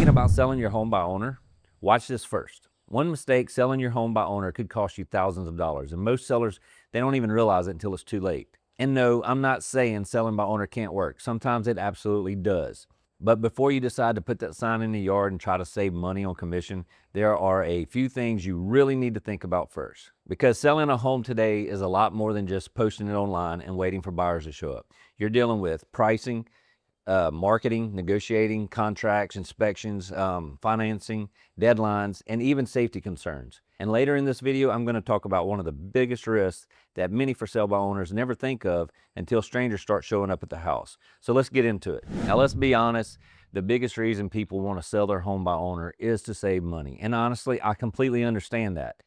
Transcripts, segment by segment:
Thinking about selling your home by owner? Watch this first. One mistake selling your home by owner could cost you thousands of dollars, and most sellers, they don't even realize it until it's too late. And no, I'm not saying selling by owner can't work. Sometimes it absolutely does. But before you decide to put that sign in the yard and try to save money on commission, there are a few things you really need to think about first. Because selling a home today is a lot more than just posting it online and waiting for buyers to show up. You're dealing with pricing, marketing, negotiating, contracts, inspections, financing, deadlines, and even safety concerns. And later in this video, I'm going to talk about one of the biggest risks that many for sale by owners never think of until strangers start showing up at the house. So let's get into it. Now, let's be honest. The biggest reason people want to sell their home by owner is to save money. And honestly, I completely understand that.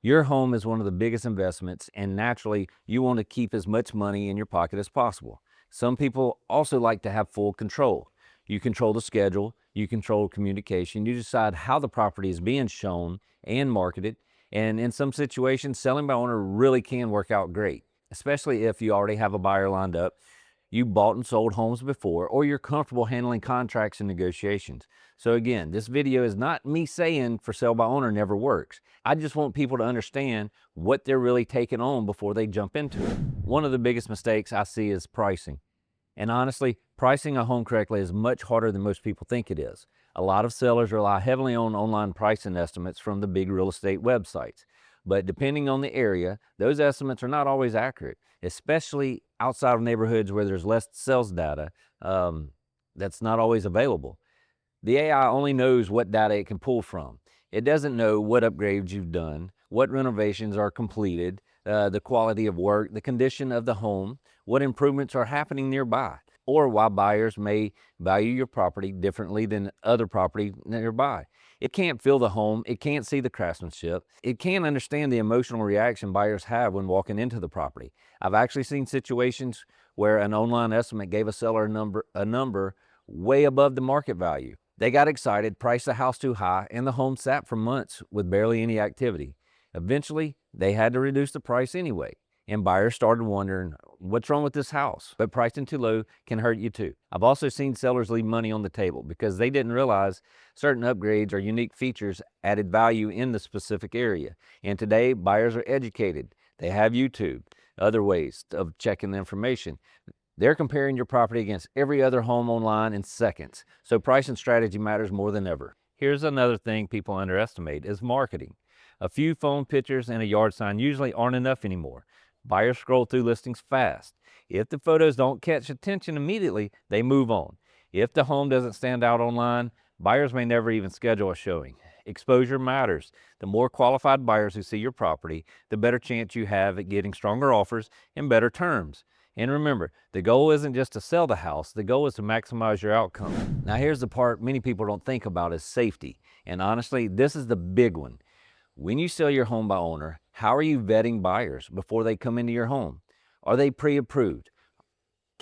Your home is one of the biggest investments, and naturally, you want to keep as much money in your pocket as possible. Some people also like to have full control. You control the schedule, you control communication, you decide how the property is being shown and marketed, and in some situations, selling by owner really can work out great, especially if you already have a buyer lined up, you bought and sold homes before, or you're comfortable handling contracts and negotiations. So again, this video is not me saying for sale by owner never works. I just want people to understand what they're really taking on before they jump into it. One of the biggest mistakes I see is pricing. And honestly, pricing a home correctly is much harder than most people think it is. A lot of sellers rely heavily on online pricing estimates from the big real estate websites. But depending on the area, those estimates are not always accurate, especially outside of neighborhoods where there's less sales data that's not always available. The AI only knows what data it can pull from. It doesn't know what upgrades you've done, what renovations are completed, the quality of work, the condition of the home, what improvements are happening nearby, or why buyers may value your property differently than other property nearby. It can't feel the home, it can't see the craftsmanship, it can't understand the emotional reaction buyers have when walking into the property. I've actually seen situations where an online estimate gave a seller a number way above the market value. They got excited, priced the house too high, and the home sat for months with barely any activity. Eventually, they had to reduce the price anyway, and buyers started wondering, what's wrong with this house? But pricing too low can hurt you too. I've also seen sellers leave money on the table because they didn't realize certain upgrades or unique features added value in the specific area. And today, buyers are educated. They have YouTube, other ways of checking the information. They're comparing your property against every other home online in seconds. So price and strategy matters more than ever. Here's another thing people underestimate is marketing. A few phone pictures and a yard sign usually aren't enough anymore. Buyers scroll through listings fast. If the photos don't catch attention immediately, they move on. If the home doesn't stand out online, buyers may never even schedule a showing. Exposure matters. The more qualified buyers who see your property, the better chance you have at getting stronger offers and better terms. And remember, the goal isn't just to sell the house, the goal is to maximize your outcome. Now here's the part many people don't think about is safety. And honestly, this is the big one. When you sell your home by owner, how are you vetting buyers before they come into your home? Are they pre-approved?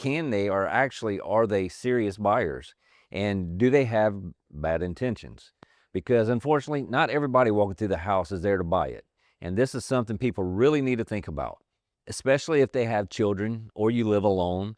Are they serious buyers? And do they have bad intentions? Because unfortunately, not everybody walking through the house is there to buy it. And this is something people really need to think about, especially if they have children or you live alone.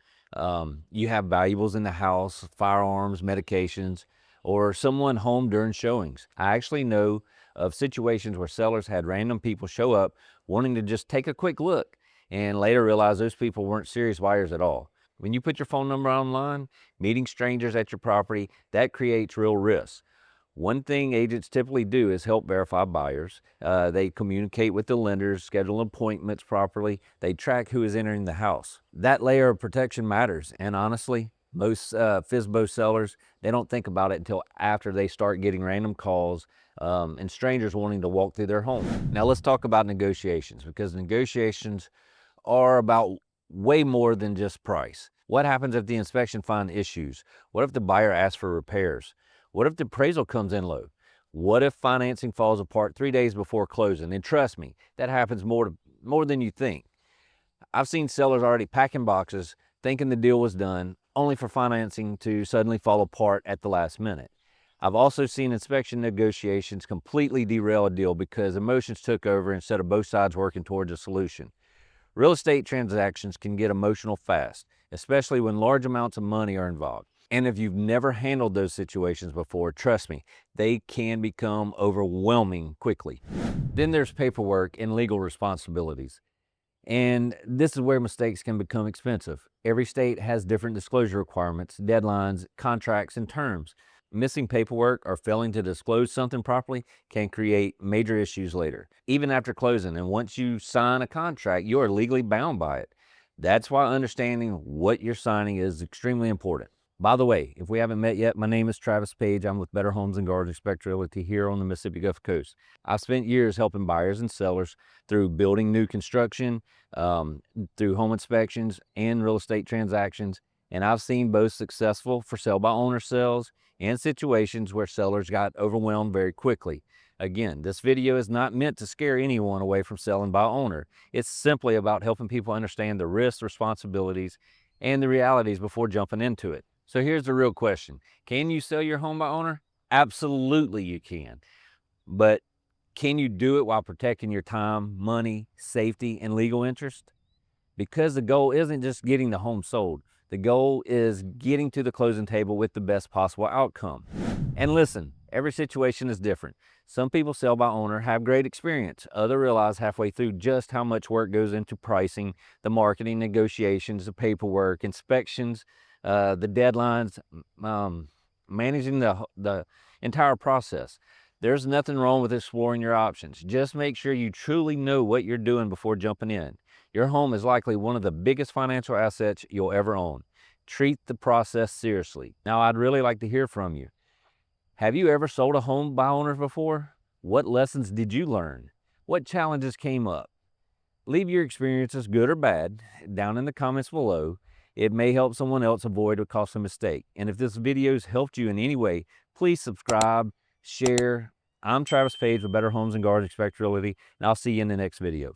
You have valuables in the house, firearms, medications, or someone home during showings. I actually know of situations where sellers had random people show up wanting to just take a quick look and later realize those people weren't serious buyers at all. When you put your phone number online, meeting strangers at your property, that creates real risks. One thing agents typically do is help verify buyers. They communicate with the lenders, schedule appointments properly. They track who is entering the house. That layer of protection matters. And honestly, most FSBO sellers, they don't think about it until after they start getting random calls and strangers wanting to walk through their home. Now let's talk about negotiations, because negotiations are about way more than just price. What happens if the inspection finds issues? What if the buyer asks for repairs? What if the appraisal comes in low? What if financing falls apart 3 days before closing? And trust me, that happens more than you think. I've seen sellers already packing boxes, thinking the deal was done, only for financing to suddenly fall apart at the last minute. I've also seen inspection negotiations completely derail a deal because emotions took over instead of both sides working towards a solution. Real estate transactions can get emotional fast, especially when large amounts of money are involved. And if you've never handled those situations before, trust me, they can become overwhelming quickly. Then there's paperwork and legal responsibilities. And this is where mistakes can become expensive. Every state has different disclosure requirements, deadlines, contracts, and terms. Missing paperwork or failing to disclose something properly can create major issues later, even after closing. And once you sign a contract, you are legally bound by it. That's why understanding what you're signing is extremely important. By the way, if we haven't met yet, my name is Travis Paige. I'm with Better Homes and Gardens Expect Realty here on the Mississippi Gulf Coast. I've spent years helping buyers and sellers through building new construction, through home inspections and real estate transactions. And I've seen both successful for sale by owner sales and situations where sellers got overwhelmed very quickly. Again, this video is not meant to scare anyone away from selling by owner. It's simply about helping people understand the risks, responsibilities, and the realities before jumping into it. So here's the real question. Can you sell your home by owner? Absolutely you can. But can you do it while protecting your time, money, safety, and legal interest? Because the goal isn't just getting the home sold. The goal is getting to the closing table with the best possible outcome. And listen, every situation is different. Some people sell by owner, have great experience. Others realize halfway through just how much work goes into pricing, the marketing, negotiations, the paperwork, inspections, the deadlines, managing the entire process. There's nothing wrong with exploring your options. Just make sure you truly know what you're doing before jumping in. Your home is likely one of the biggest financial assets you'll ever own. Treat the process seriously. Now, I'd really like to hear from you. Have you ever sold a home by owners before? What lessons did you learn? What challenges came up? Leave your experiences, good or bad, down in the comments below. It may help someone else avoid a costly mistake. And if this video's helped you in any way, please subscribe, share. I'm Travis Paige with Better Homes and Gardens Expect Realty, and I'll see you in the next video.